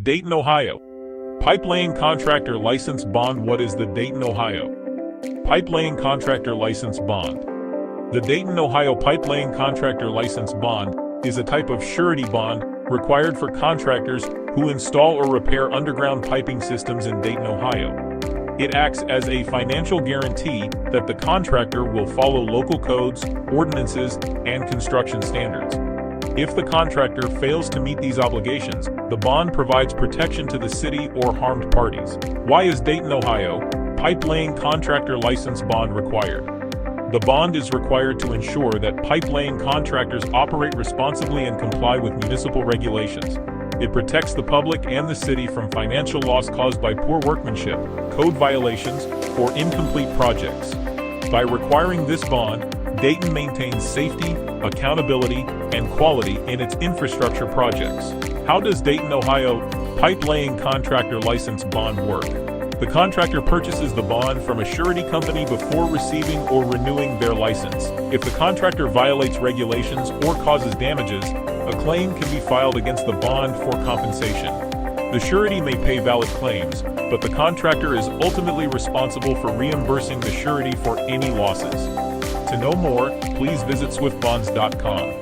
Dayton, Ohio. Pipe laying contractor license bond. What is the Dayton, Ohio pipe laying contractor license bond? The Dayton, Ohio pipe laying contractor license bond is a type of surety bond required for contractors who install or repair underground piping systems in Dayton, Ohio. It acts as a financial guarantee that the contractor will follow local codes, ordinances, and construction standards. If the contractor fails to meet these obligations, the bond provides protection to the city or harmed parties. Why is Dayton, Ohio pipe laying contractor license bond required? The bond is required to ensure that pipe laying contractors operate responsibly and comply with municipal regulations. It protects the public and the city from financial loss caused by poor workmanship, code violations, or incomplete projects. By requiring this bond, Dayton maintains safety, accountability, and quality in its infrastructure projects. How does Dayton, Ohio pipe laying contractor license bond work? The contractor purchases the bond from a surety company before receiving or renewing their license. If the contractor violates regulations or causes damages, a claim can be filed against the bond for compensation. The surety may pay valid claims, but the contractor is ultimately responsible for reimbursing the surety for any losses. To know more, please visit swiftbonds.com.